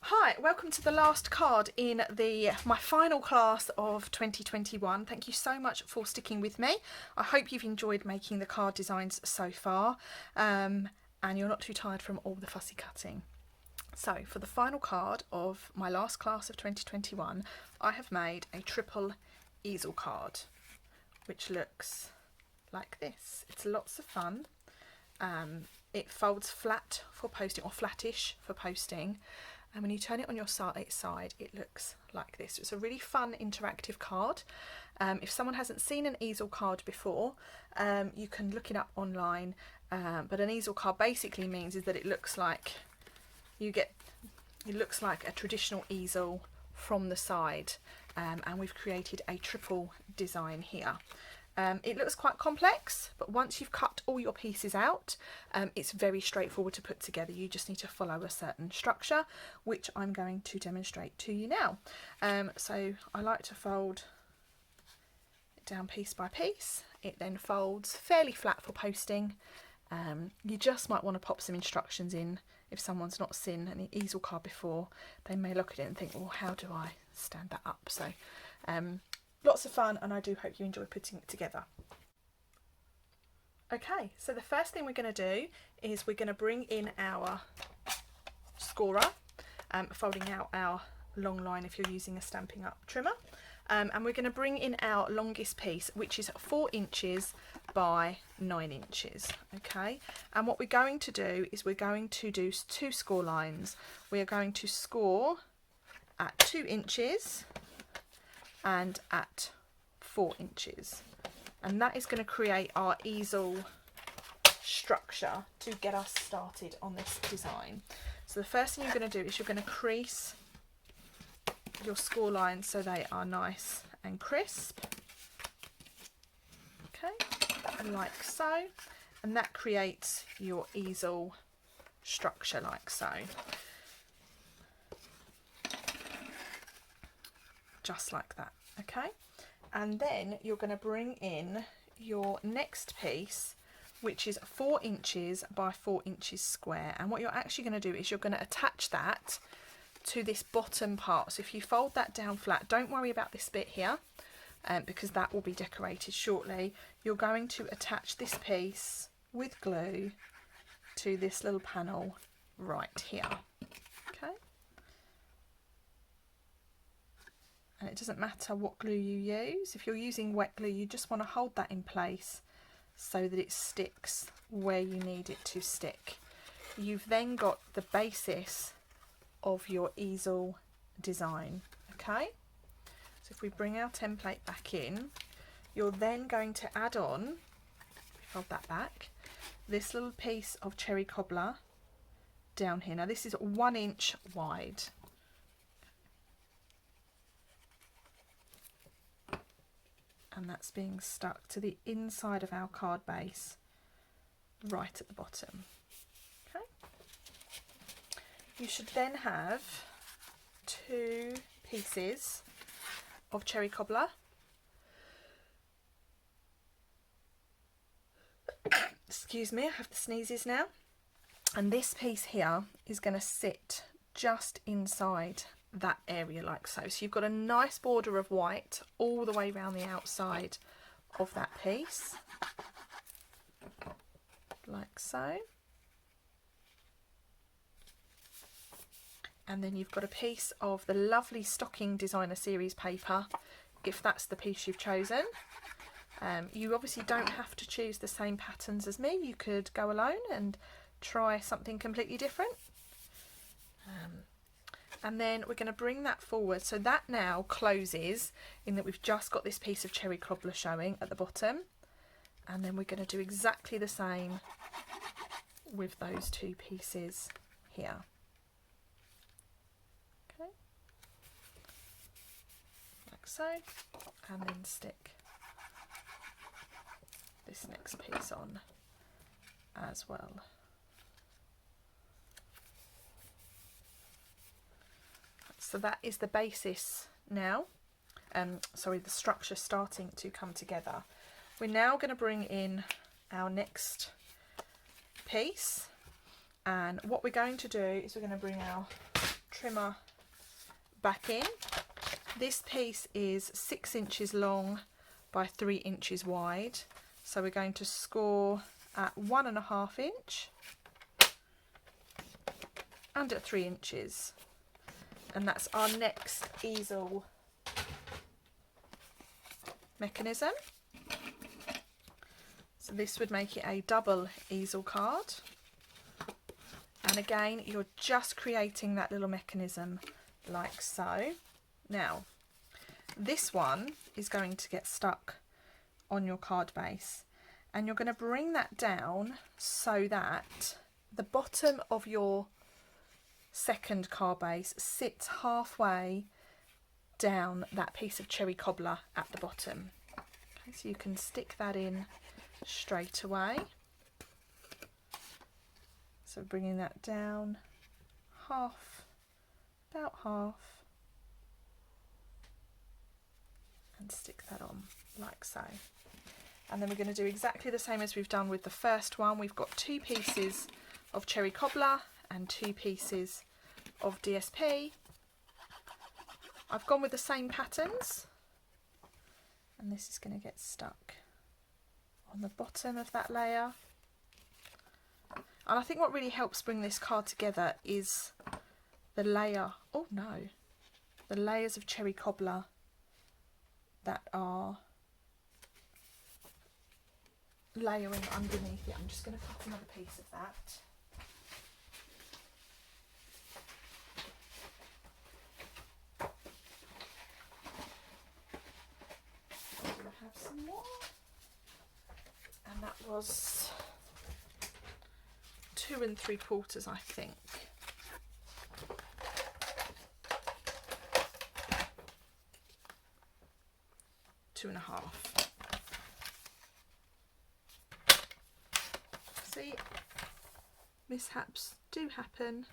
Hi, welcome to the last card in my final class of 2021. Thank you so much for sticking with me. I hope you've enjoyed making the card designs so far and you're not too tired from all the fussy cutting. So for the final card of my last class of 2021, I have made a triple easel card, which looks like this. It's lots of fun. It folds flat for posting, or flattish for posting. And when you turn it on your side, it looks like this. It's a really fun interactive card. If someone hasn't seen an easel card before, you can look it up online. But an easel card basically means is that it looks like a traditional easel from the side. And we've created a triple design here. It looks quite complex, but once you've cut all your pieces out, it's very straightforward to put together. You just need to follow a certain structure, which I'm going to demonstrate to you now. So I like to fold it down piece by piece. It then folds fairly flat for posting. You just might want to pop some instructions in. If someone's not seen an easel card before, they may look at it and think, well, how do I stand that up? So lots of fun, and I do hope you enjoy putting it together. Okay, so the first thing we're going to do is we're going to bring in our scorer, folding out our long line if you're using a Stampin' Up trimmer, and we're going to bring in our longest piece, which is 4 inches by 9 inches. Okay, and what we're going to do is we're going to do 2 score lines. We are going to score at 2 inches and at 4 inches, and that is going to create our easel structure to get us started on this design. So the first thing you're going to do is you're going to crease your score lines so they are nice and crisp, okay, like so, and that creates your easel structure like so. Just like that, okay, and then you're going to bring in your next piece, which is 4 inches by 4 inches square, and what you're actually going to do is you're going to attach that to this bottom part. So if you fold that down flat, don't worry about this bit here because that will be decorated shortly. You're going to attach this piece with glue to this little panel right here, okay. And it doesn't matter what glue you use. If you're using wet glue, you just want to hold that in place so that it sticks where you need it to stick. You've then got the basis of your easel design, okay? So if we bring our template back in, you're then going to add on, fold that back, this little piece of cherry cobbler down here. Now this is 1 inch wide. And that's being stuck to the inside of our card base right at the bottom, okay. You should then have 2 pieces of cherry cobbler, excuse me, I have the sneezes now, and this piece here is going to sit just inside that area like so. So you've got a nice border of white all the way around the outside of that piece, like so. And then you've got a piece of the lovely Stocking Designer Series paper, if that's the piece you've chosen. You obviously don't have to choose the same patterns as me. You could go alone and try something completely different. And then we're going to bring that forward, so that now closes in that we've just got this piece of cherry cobbler showing at the bottom, and then we're going to do exactly the same with those 2 pieces here, okay, like so, and then stick this next piece on as well. So that is the basis now, the structure starting to come together. We're now going to bring in our next piece, and what we're going to do is we're going to bring our trimmer back in. This piece is 6 inches long by 3 inches wide, so we're going to score at 1.5 inch and at 3 inches, and that's our next easel mechanism. So this would make it a double easel card, and again you're just creating that little mechanism like so. Now this one is going to get stuck on your card base, and you're going to bring that down so that the bottom of your second card base sits halfway down that piece of cherry cobbler at the bottom. Okay, so you can stick that in straight away. So bringing that down half, about half, and stick that on like so. And then we're going to do exactly the same as we've done with the first one. We've got 2 pieces of cherry cobbler and 2 pieces of DSP. I've gone with the same patterns, and this is going to get stuck on the bottom of that layer. And I think what really helps bring this card together is the layer, the layers of cherry cobbler that are layering underneath it. I'm just going to cut another piece of that. I have some more, and that was 2 3/4, I think. Two and a half. See, mishaps do happen.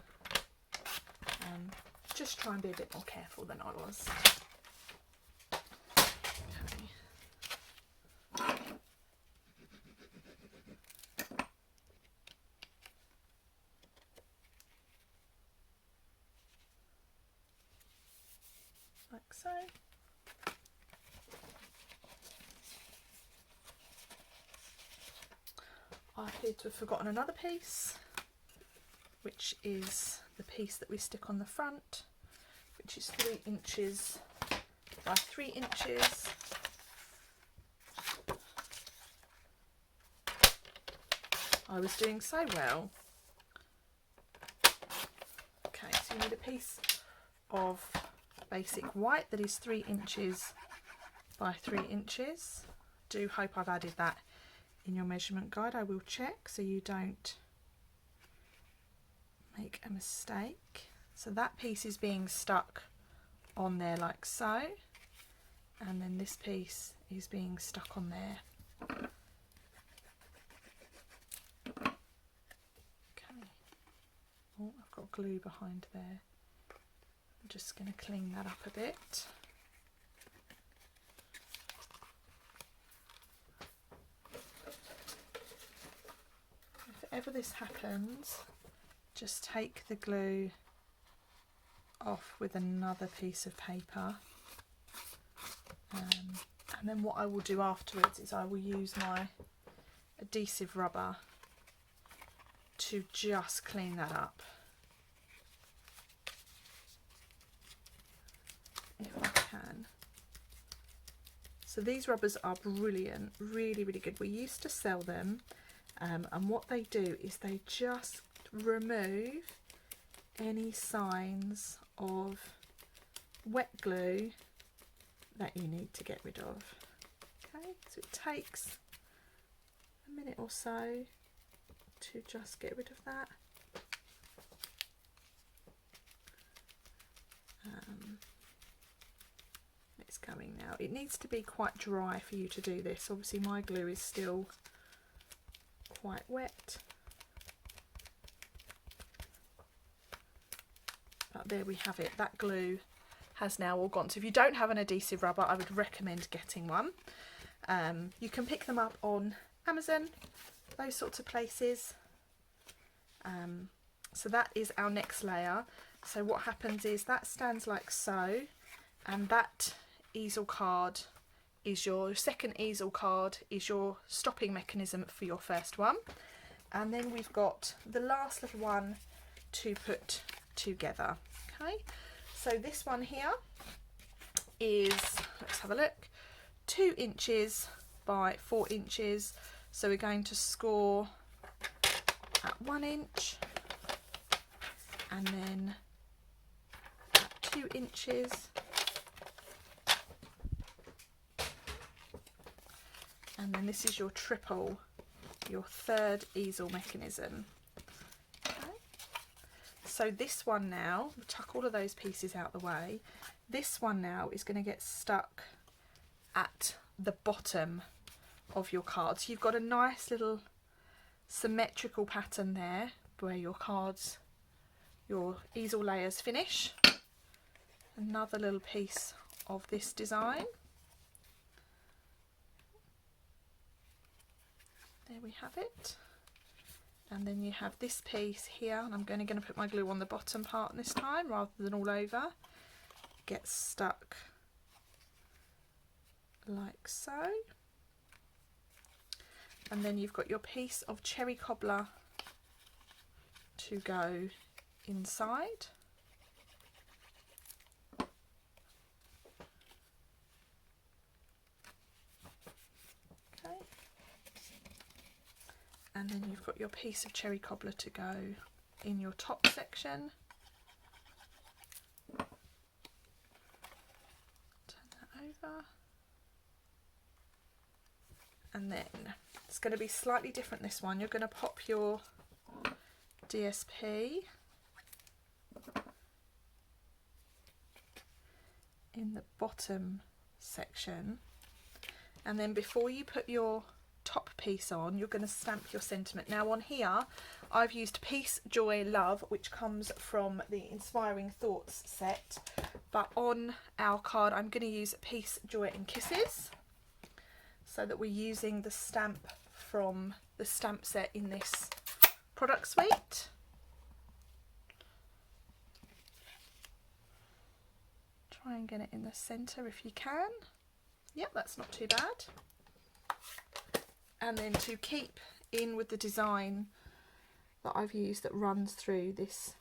Just try and be a bit more careful than I was. Okay. Like so. I appear to have forgotten another piece, which is the piece that we stick on the front, which is 3 inches by 3 inches. I was doing so well. Okay, so you need a piece of basic white that is 3 inches by 3 inches. Do hope I've added that in your measurement guide. I will check so you don't make a mistake. So that piece is being stuck on there like so, and then this piece is being stuck on there. Okay. Oh, I've got glue behind there. I'm just going to clean that up a bit. If ever this happens, just take the glue off with another piece of paper, and then what I will do afterwards is I will use my adhesive rubber to just clean that up if I can. So these rubbers are brilliant, really good. We used to sell them, and what they do is they just remove any signs of wet glue that you need to get rid of. Okay, so it takes a minute or so to just get rid of that. It's going now. It needs to be quite dry for you to do this. Obviously my glue is still quite wet. But there we have it. That glue has now all gone. So if you don't have an adhesive rubber, I would recommend getting one. You can pick them up on Amazon, those sorts of places. So that is our next layer, So what happens is that stands like so, and that easel card is your second easel card, is your stopping mechanism for your first one. And then we've got the last little one to put together. Okay, so this one here is, let's have a look, 2 inches by 4 inches. So we're going to score at 1 inch, and then at 2 inches, and then this is your triple, your third easel mechanism. Okay. So this one now, we'll tuck all of those pieces out the way. This one now is going to get stuck at the bottom of your card. So you've got a nice little symmetrical pattern there where your cards, your easel layers finish. Another little piece of this design. There we have it. And then you have this piece here, and I'm going to put my glue on the bottom part this time rather than all over. Get stuck like so. And then you've got your piece of cherry cobbler to go inside. Okay. And then you've got your piece of cherry cobbler to go in your top section. Turn that over. And then it's going to be slightly different this one. You're going to pop your DSP in the bottom section, and then before you put your top piece on, you're going to stamp your sentiment. Now on here I've used Peace, Joy, Love, which comes from the Inspiring Thoughts set, but on our card I'm going to use Peace, Joy and Kisses, so that we're using the stamp from the stamp set in this product suite. Try and get it in the centre if you can. Yep, that's not too bad. And then to keep in with the design that I've used that runs through this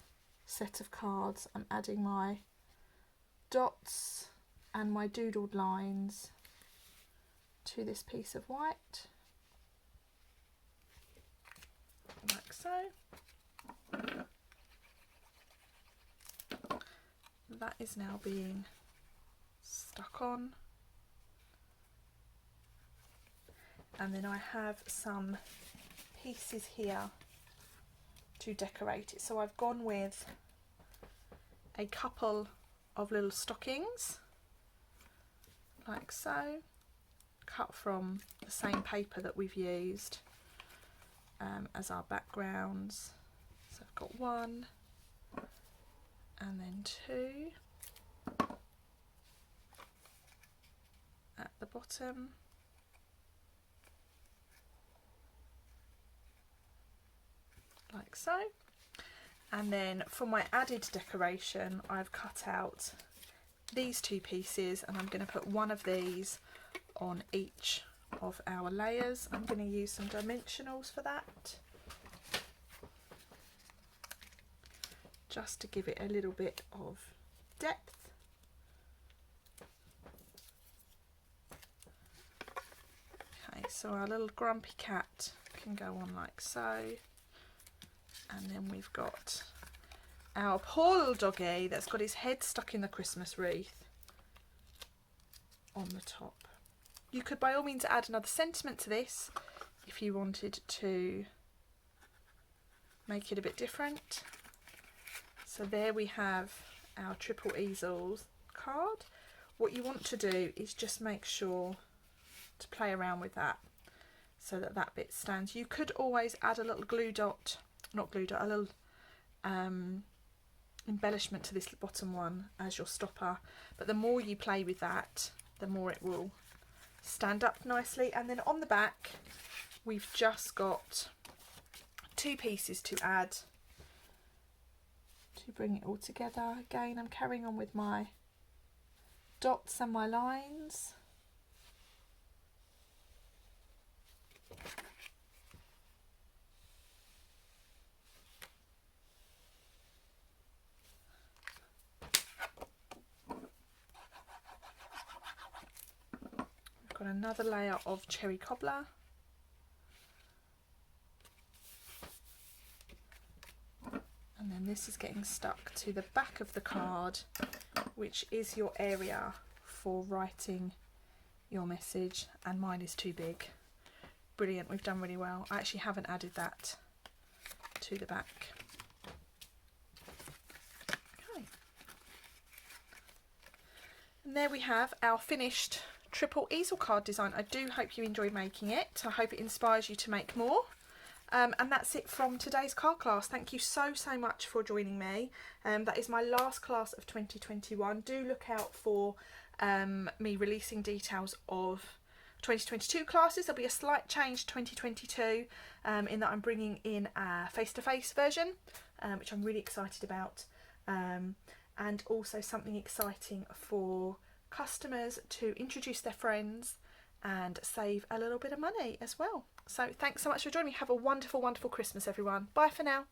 set of cards, I'm adding my dots and my doodled lines to this piece of white, like so. That is now being stuck on, and then I have some pieces here to decorate it. So I've gone with a couple of little stockings like so, cut from the same paper that we've used as our backgrounds. So I've got 1 and then 2 at the bottom, like so. And then for my added decoration, I've cut out these 2 pieces, and I'm going to put one of these on each of our layers. I'm going to use some dimensionals for that, just to give it a little bit of depth. Okay, so our little grumpy cat can go on like so, and then we've got our poor little doggy that's got his head stuck in the Christmas wreath on the top. You could by all means add another sentiment to this if you wanted to make it a bit different. So there we have our triple easels card. What you want to do is just make sure to play around with that so that that bit stands. You could always add a little glue dot, not glue dot, a little embellishment to this bottom one as your stopper, but the more you play with that, the more it will stand up nicely. And then on the back we've just got 2 pieces to add to bring it all together. Again, I'm carrying on with my dots and my lines. I've got another layer of cherry cobbler. And then this is getting stuck to the back of the card, which is your area for writing your message, and mine is too big. Brilliant, we've done really well. I actually haven't added that to the back. Okay. And there we have our finished triple easel card design. I do hope you enjoyed making it. I hope it inspires you to make more. And that's it from today's card class. Thank you so much for joining me. That is my last class of 2021. Do look out for me releasing details of 2022 classes. There'll be a slight change 2022 in that I'm bringing in a face-to-face version, which I'm really excited about, and also something exciting for customers to introduce their friends and save a little bit of money as well. So thanks so much for joining me. Have a wonderful, wonderful Christmas, everyone. Bye for now.